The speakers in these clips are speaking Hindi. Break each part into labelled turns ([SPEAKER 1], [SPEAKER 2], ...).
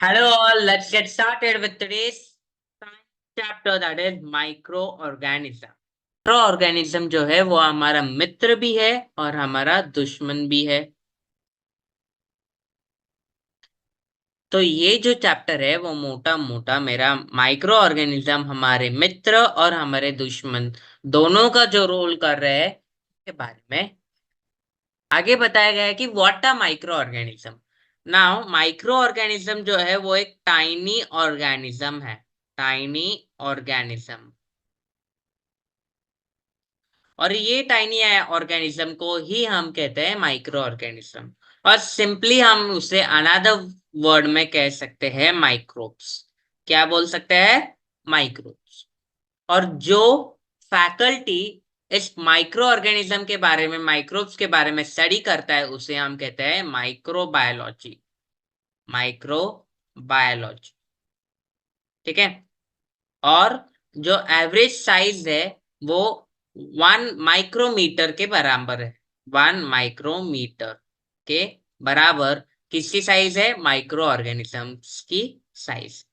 [SPEAKER 1] Hello all, let's get started with today's science chapter that is microorganism. Microorganism जो है वो हमारा मित्र भी है और हमारा दुश्मन भी है। तो ये जो चैप्टर है वो मोटा मोटा मेरा माइक्रोऑर्गेनिज्म हमारे मित्र और हमारे दुश्मन दोनों का जो रोल कर रहे हैं के बारे में आगे बताया गया है कि what a micro organism. Now micro organism जो है वो एक टाइनी ऑर्गेनिज्म है। Tiny organism. और ये टाइनी ऑर्गेनिज्म को ही हम कहते हैं माइक्रो ऑर्गेनिज्म। और सिंपली हम उसे अनदर वर्ड में कह सकते हैं माइक्रोब्स। क्या बोल सकते हैं? माइक्रोब्स। और जो फैकल्टी इस माइक्रो ऑर्गेनिज्म के बारे में, माइक्रोब्स के बारे में स्टडी करता है उसे हम कहते हैं माइक्रोबायोलॉजी। माइक्रोबायोलॉजी। ठीक है। और जो एवरेज साइज है वो 1 माइक्रोमीटर के बराबर है। 1 माइक्रोमीटर के बराबर किसकी साइज है? माइक्रो ऑर्गेनिजम्स की साइज।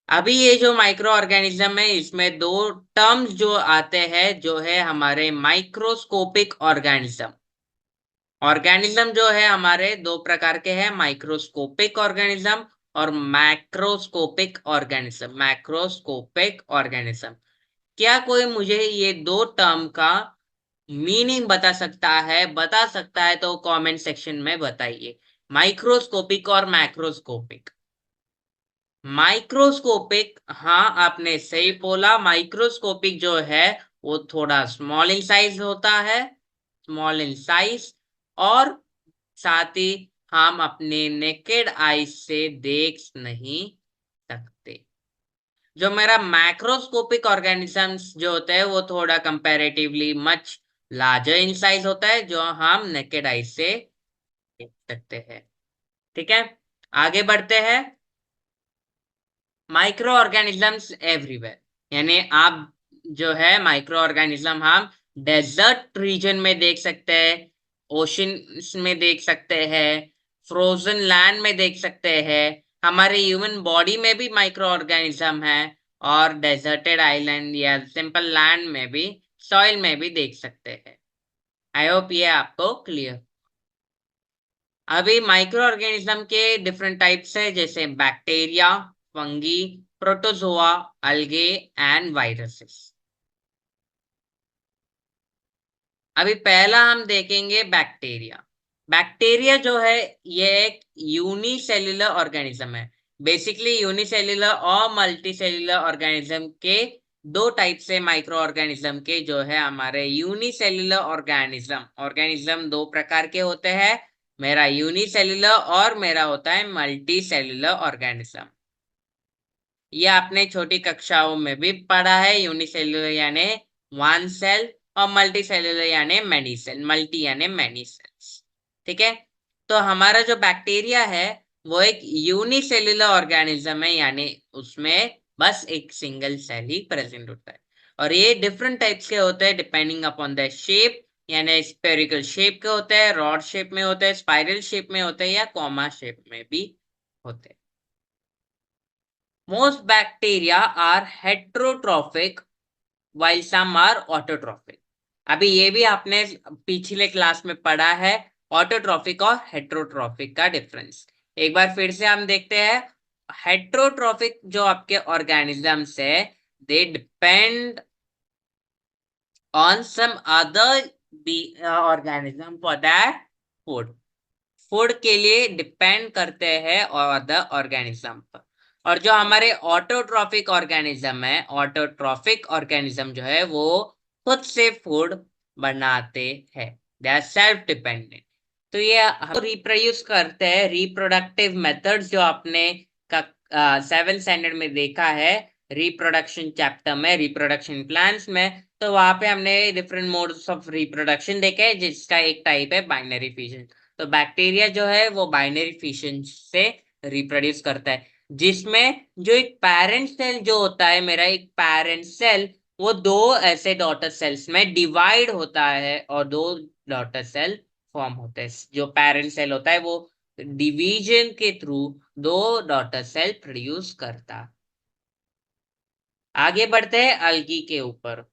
[SPEAKER 1] अभी ये जो माइक्रो ऑर्गेनिज्म है इसमें दो टर्म्स जो आते हैं जो है हमारे माइक्रोस्कोपिक ऑर्गेनिज्म। ऑर्गेनिज्म जो है हमारे दो प्रकार के हैं, माइक्रोस्कोपिक ऑर्गेनिज्म और मैक्रोस्कोपिक ऑर्गेनिज्म। Macroscopic organism. क्या कोई मुझे ये दो टर्म का मीनिंग बता सकता है तो कमेंट सेक्शन में बताइए। माइक्रोस्कोपिक और मैक्रोस्कोपिक। माइक्रोस्कोपिक, हाँ आपने सही बोला। माइक्रोस्कोपिक जो है वो थोड़ा स्मॉल इन साइज होता है। Small in size. और साथ ही हम अपने नेकेड आई से देख नहीं सकते। जो मेरा मैक्रोस्कोपिक ऑर्गेनिजम्स जो होते हैं वो थोड़ा comparatively much larger in size होता है जो हम नेकेड आई से देख सकते हैं। ठीक है, आगे बढ़ते हैं। माइक्रो ऑर्गेनिजम्स एवरीवेयर, यानी आप जो है माइक्रो ऑर्गेनिज्म हम डेजर्ट रीजन में देख सकते हैं, ओशन में देख सकते हैं, फ्रोजन लैंड में देख सकते हैं, हमारे ह्यूमन बॉडी में भी माइक्रो ऑर्गेनिज्म है, और डेजर्टेड आइलैंड या सिंपल लैंड में भी, सॉइल में भी देख सकते हैं। आई होप ये आपको क्लियर। अभी माइक्रो ऑर्गेनिज्म के डिफरेंट टाइप्स है, जैसे bacteria, fungi, protozoa, algae and viruses. अभी पहला हम देखेंगे बैक्टीरिया। बैक्टीरिया जो है ये एक यूनिसेल्युलर ऑर्गेनिज्म है। बेसिकली यूनिसेल्युलर और मल्टीसेल्युलर ऑर्गेनिज्म के दो टाइप से माइक्रो ऑर्गेनिज्म के जो है हमारे यूनिसेल्युलर ऑर्गेनिज्म। ऑर्गेनिज्म दो प्रकार के होते हैं, मेरा यूनिसेल्युलर और मेरा होता है मल्टी सेल्युलर ऑर्गेनिज्म। ये आपने छोटी कक्षाओं में भी पढ़ा है। यूनिसेल्युलर यानी वन सेल और मल्टी सेल्युलर यानी मैनी सेल, मल्टी यानी मैनी सेल्स। ठीक है। तो हमारा जो बैक्टीरिया है वो एक यूनिसेल्युलर ऑर्गेनिज्म है, यानी उसमें बस एक सिंगल सेल ही प्रेजेंट होता है। और ये डिफरेंट टाइप्स के होते हैं डिपेंडिंग अपॉन द शेप, यानी स्पेरिकल शेप के होते हैं, रॉड शेप में होते हैं, स्पाइरल शेप में होते हैं या कॉमा शेप में भी होते हैं। Most bacteria are heterotrophic while some are autotrophic. अभी ये भी आपने पिछले क्लास में पढ़ा है, ऑटोट्रॉफिक और हेट्रोट्रॉफिक का डिफरेंस। एक बार फिर से हम देखते हैं। हेट्रोट्रॉफिक जो आपके ऑर्गेनिजम्स है, they depend on some other organism for that food. Food के लिए डिपेंड करते हैं और अदर ऑर्गेनिज्म पर। और जो हमारे ऑटोट्रॉफिक ऑर्गेनिज्म है, ऑटोट्रॉफिक ऑर्गेनिज्म जो है वो खुद से फूड बनाते हैं। They are self dependent. तो ये रिप्रोड्यूस करते हैं। रिप्रोडक्टिव मेथड्स जो आपने का 7th स्टैंडर्ड में देखा है, रिप्रोडक्शन चैप्टर में, रिप्रोडक्शन प्लान्स में, तो वहां पे हमने डिफरेंट मोड्स ऑफ रिप्रोडक्शन देखे हैं, जिसका एक टाइप है बाइनरी फिशन। तो बैक्टीरिया जो है वो बाइनरी फिशन से रिप्रोड्यूस करता है, जिसमें जो एक पेरेंट सेल जो होता है, मेरा एक पेरेंट सेल, वो दो ऐसे डॉटर सेल्स में डिवाइड होता है और दो डॉटर सेल फॉर्म होते हैं। जो पेरेंट सेल होता है वो डिवीजन के थ्रू 2 डॉटर सेल प्रोड्यूस करता। आगे बढ़ते हैं अल्गी के ऊपर।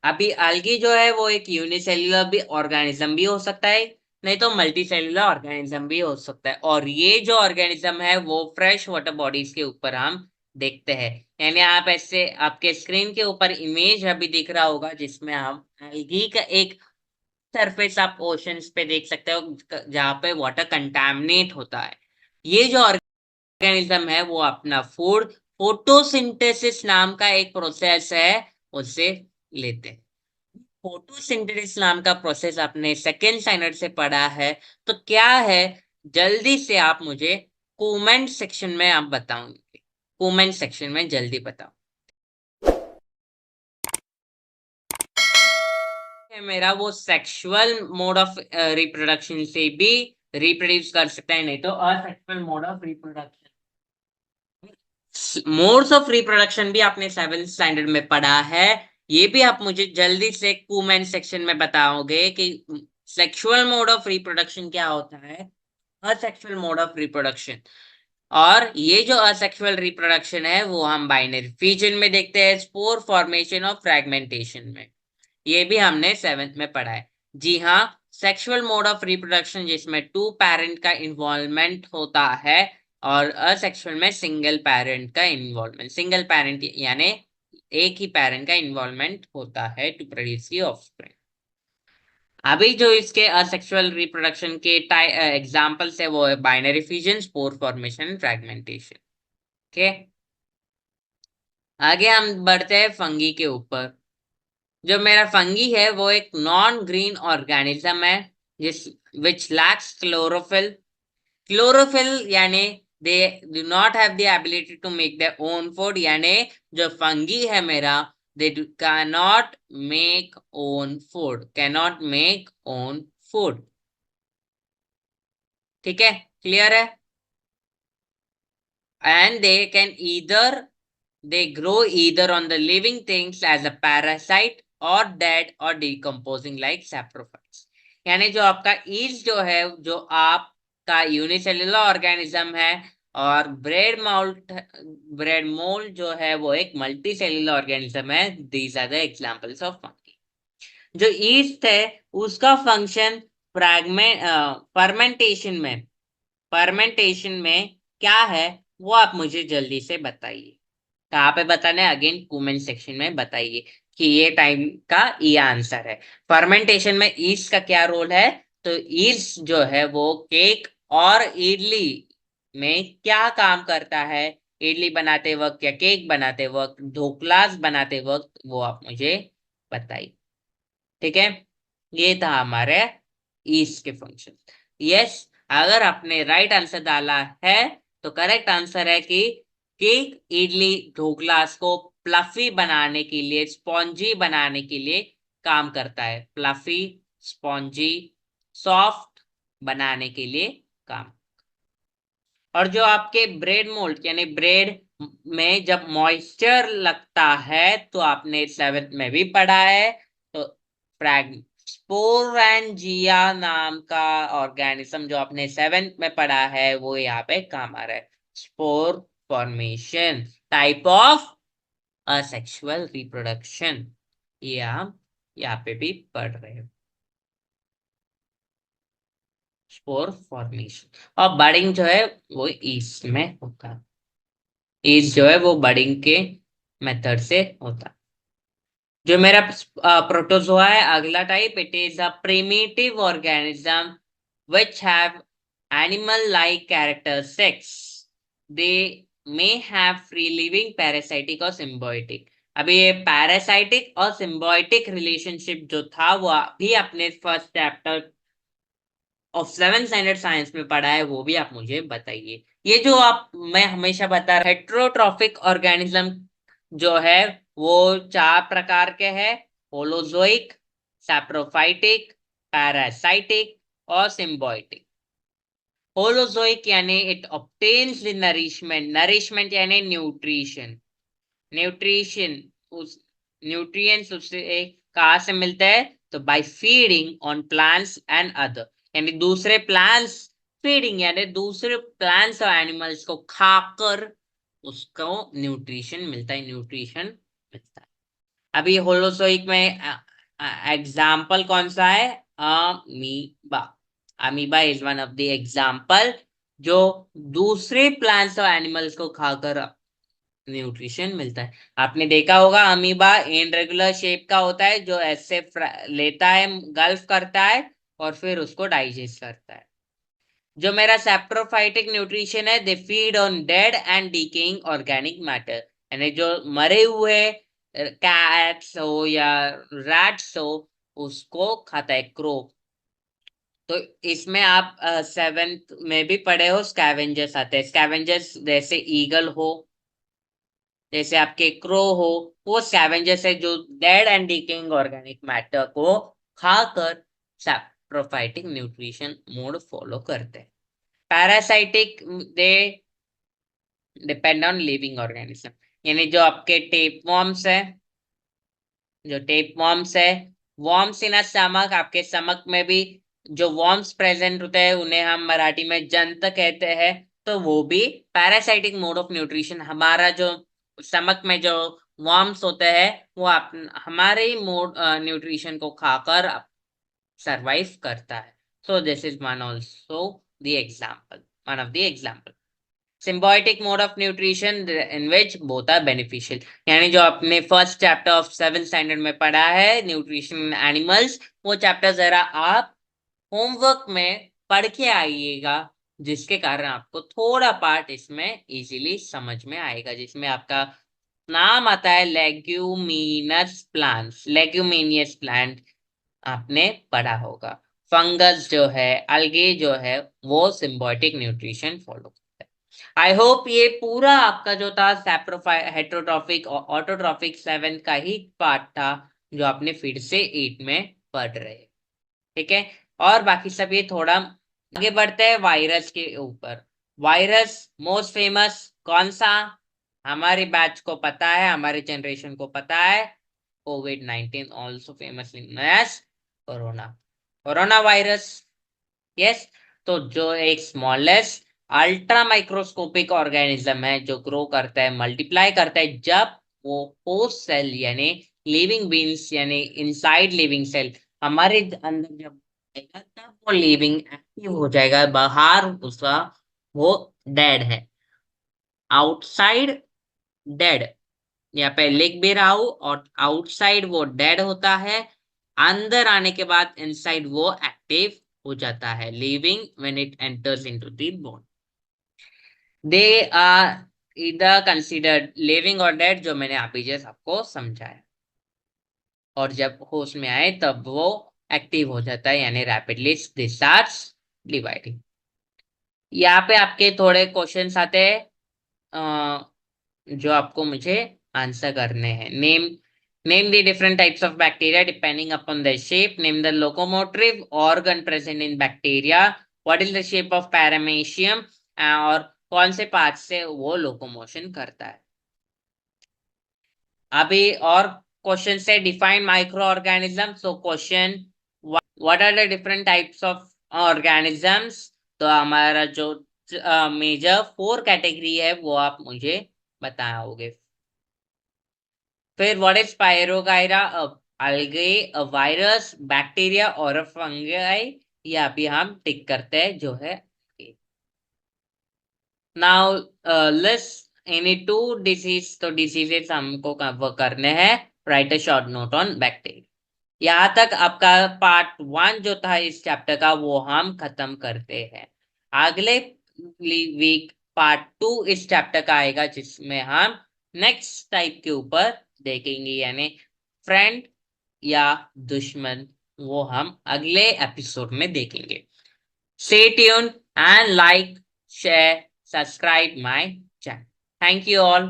[SPEAKER 1] अभी अल्गी जो है वो एक यूनिसेल्युलर भी ऑर्गेनिज्म भी हो सकता है, नहीं तो मल्टी सेल्युलर ऑर्गेनिज्म भी हो सकता है। और ये जो ऑर्गेनिज्म है वो फ्रेश वाटर बॉडीज के ऊपर हम देखते हैं। यानी आप ऐसे आपके स्क्रीन के ऊपर इमेज अभी दिख रहा होगा जिसमें हम अल्गी का एक सरफेस आप ओशंस पे देख सकते हो जहाँ पे वाटर कंटामिनेट होता है। ये जो ऑर्गेनिज्म है वो अपना फूड फोटोसिंथेसिस नाम का एक प्रोसेस है उससे लेते हैं। फोटोसिंथेसिस नाम का प्रोसेस आपने सेकेंड स्टैंडर्ड से पढ़ा है, तो क्या है जल्दी से आप मुझे कमेंट सेक्शन में आप बताओगे, कमेंट सेक्शन में जल्दी बताओ। है मेरा वो सेक्सुअल मोड ऑफ रिप्रोडक्शन से भी रिप्रोड्यूस कर सकता है, नहीं तो asexual mode of reproduction. Modes of reproduction भी आपने 7th स्टैंडर्ड में पढ़ा है। ये भी आप मुझे जल्दी से कमेंट सेक्शन में बताओगे कि सेक्सुअल मोड ऑफ रिप्रोडक्शन क्या होता है, असेक्सुअल मोड ऑफ रिप्रोडक्शन। और ये जो असेक्सुअल रिप्रोडक्शन है वो हम बाइनरी फिजन में देखते हैं, स्पोर फॉर्मेशन और फ्रेगमेंटेशन में। ये भी हमने 7th में पढ़ा है। जी हाँ, सेक्सुअल मोड ऑफ रिप्रोडक्शन जिसमें 2 पेरेंट का इन्वॉल्वमेंट होता है, और असेक्सुअल में सिंगल पेरेंट का इन्वॉल्वमेंट, सिंगल पेरेंट यानी एक ही पेरेंट का इन्वॉल्वमेंट होता है टू प्रोड्यूस दी ऑफस्प्रिंग। अभी जो इसके असेक्सुअल रिप्रोडक्शन के एग्जांपल्स है वो है binary fission, spore formation, fragmentation. Okay, आगे हम बढ़ते हैं फंगी के ऊपर। जो मेरा फंगी है वो एक नॉन ग्रीन ऑर्गेनिज्म है जिस विच लैक्स क्लोरोफिल। क्लोरोफिल यानी they do not have the ability to make their own food, यानी जो फंगी है मेरा they can not make own food, can not make own food. ठीक है, क्लियर है। And they can either they grow either on the living things as a parasite or dead or decomposing like saprophytes। यानी जो आपका ईस्ट जो है जो आपका यूनिसेल्युलर ऑर्गेनिज्म है, और ब्रेड मोल्ड जो है वो एक मल्टी सेल्युलर ऑर्गेनिज्म है। These are the examples of fungi. जो ईस्ट है उसका फंक्शन फ्रैगमेंट फर्मेंटेशन में क्या है वो आप मुझे जल्दी से बताइए। कहाँ पे बताना है, अगेन कमेंट सेक्शन में बताइए कि ये टाइम का ये आंसर है। फर्मेंटेशन में ईस्ट का क्या रोल है, तो ईस्ट जो है वो केक और इडली में क्या काम करता है, इडली बनाते वक्त या केक बनाते वक्त, ढोकलास बनाते वक्त, वो आप मुझे बताइए। ठीक है, ये था हमारे ईस्ट के फंक्शन। यस, अगर आपने राइट आंसर डाला है तो करेक्ट आंसर है कि केक इडली ढोकलास को प्लफी बनाने के लिए, स्पॉन्जी बनाने के लिए काम करता है। प्लफी, स्पॉन्जी, सॉफ्ट बनाने के लिए काम। और जो आपके ब्रेड मोल्ड यानी ब्रेड में जब मॉइस्चर लगता है, तो आपने 7th में भी पढ़ा है, तो स्पोरेंजिया नाम का ऑर्गेनिज्म जो आपने 7th में पढ़ा है वो यहाँ पे काम आ रहा है। Spore formation, type of asexual reproduction, ये हम यहाँ पे भी पढ़ रहे हैं। स्पोर फॉर्मेशन और बडिंग जो है वो ईस्ट में होता है। ईस्ट जो है वो बडिंग के मेथड से होता है। जो मेरा प्रोटोजोआ है अगला type, it is a primitive organism which have animal like characteristics, they may have free living parasitic और symbiotic। अभी ये पैरासाइटिक और सिम्बायोटिक रिलेशनशिप जो था वो भी अपने first chapter of 7th standard science में पढ़ा है, वो भी आप मुझे बताइए। ये जो आप मैं हमेशा बता रहा हेट्रोट्रॉफिक ऑर्गेनिज्म जो है वो 4 प्रकार के हैं, होलोजोइक, सैप्रोफाइटिक, पैरासाइटिक और सिम्बायोटिक। होलोजोइक यानी it obtains the nourishment, nourishment यानी न्यूट्रिशन, न्यूट्रिशन उस न्यूट्रिएंट्स उससे कहाँ से मिलता है, तो by feeding on plants and other, यानी दूसरे प्लांट्स फीडिंग यानी दूसरे प्लांट्स और एनिमल्स को खाकर उसको न्यूट्रिशन मिलता है, न्यूट्रिशन मिलता है। अभी होलोजोइक में एग्जाम्पल कौन सा है? Amoeba. Amoeba is one of the example जो दूसरे प्लांट्स और एनिमल्स को खाकर न्यूट्रिशन मिलता है। आपने देखा होगा अमीबा इनरेगुलर शेप का होता है, जो ऐसे लेता है, गल्फ करता है और फिर उसको डाइजेस्ट करता है। जो मेरा सैप्रोफाइटिक न्यूट्रिशन है, they feed on dead and decaying organic matter, यानी जो मरे हुए कैट्स हो या रैट्स हो उसको खाता है, क्रो। तो इसमें आप सेवेंथ में भी पढ़े हो, स्कैवेंजर्स आते हैं। स्कैवेंजर्स जैसे ईगल हो, जैसे आपके क्रो हो, वो स्कैवेंजर्स है जो dead and decaying organic matter को खाकर सैप्रोफाइटिक न्यूट्रिशन मोड फॉलो करते हैं। Parasitic they depend on living organism, यानी जो आपके टेप वॉर्म्स है, जो टेप वॉर्म्स है, वॉर्म्स इन स्टमक, आपके स्टमक में भी जो वॉर्म्स प्रेजेंट होते हैं उन्हें हम मराठी में जंत कहते हैं। तो वो भी पैरासाइटिक मोड ऑफ न्यूट्रिशन, हमारा जो स्टमक में जो वॉर्म्स होते हैं वो आप हमारे ही मोड न्यूट्रिशन को खाकर सरवाइव करता है। So this is one also the example, one of the example. Symbiotic mode of nutrition in which both are beneficial, यानी जो आपने first chapter of 7th standard में पढ़ा है न्यूट्रिशन एनिमल्स, वो चैप्टर जरा आप होमवर्क में पढ़ के आइएगा, जिसके कारण आपको थोड़ा पार्ट इसमें इजीली समझ में आएगा, जिसमें आपका नाम आता है लेग्यूमिनस प्लांट्स, लेग्यूमिनियस प्लांट आपने पढ़ा होगा। फंगस जो है, अलगे जो है, वो सिम्बायोटिक न्यूट्रिशन फॉलो करता है। आई होप ये पूरा आपका जो था हेट्रोट्रॉफिक और ऑटोट्रॉफिक 7th का ही पार्ट था, जो आपने फिर से 8 में पढ़ रहे। ठीक है, और बाकी सब ये थोड़ा आगे बढ़ते हैं वायरस के ऊपर। वायरस मोस्ट फेमस कौन सा? हमारे बैच को पता है, हमारे जनरेशन को पता है, कोविड-19, also famously known as corona, corona virus. Yes, तो जो एक स्मॉलेस्ट अल्ट्रा माइक्रोस्कोपिक ऑर्गेनिज्म है, जो ग्रो करता है, मल्टीप्लाई करता है, जब वो होस्ट सेल यानी लिविंग बींग्स यानी इनसाइड लिविंग सेल हमारे अंदर जब आएगा, तब वो लिविंग एक्टिव हो जाएगा। बाहर उसका वो डेड है, आउटसाइड डेड, यहाँ पे लिख भी रहा हूं, और आउटसाइड वो डेड होता है, अंदर आने के बाद इनसाइड वो एक्टिव हो जाता है, living when it enters into the body. They are either considered living और डेड, जो मैंने अभी जैसे आपको समझाया, और जब होश में आए तब वो एक्टिव हो जाता है, यानी रैपिडली दे स्टार्ट्स डिवाइडिंग। यहाँ पे आपके थोड़े क्वेश्चंस आते हैं जो आपको मुझे आंसर करने हैं। Name the different types of bacteria depending upon the shape, name the locomotive organ present in bacteria, what is the shape of paramecium, और कौन से पार्ट से वो लोकोमोशन करता है। अभी और क्वेश्चन से define micro organism. So question, what are the different types of organisms? तो हमारा जो मेजर 4 कैटेगरी है वो आप मुझे बताओगे। फिर व्हाट इज पायरोगायरा? अलगे, वायरस, बैक्टीरिया और फंगाई, ये अभी हम टिक करते हैं जो है। नाउ लिस्ट एनी 2 डिसीज, तो डिसीजेस हमको कवर करने हैं। Right a short note on bacteria. यहाँ तक आपका पार्ट 1 जो था इस चैप्टर का वो हम खत्म करते हैं। अगले वीक पार्ट 2 इस चैप्टर का आएगा, जिसमें हम नेक्स्ट टाइप के ऊपर देखेंगे, यानी फ्रेंड या दुश्मन, वो हम अगले एपिसोड में देखेंगे। Stay tuned and like, share, subscribe my channel. Thank you all.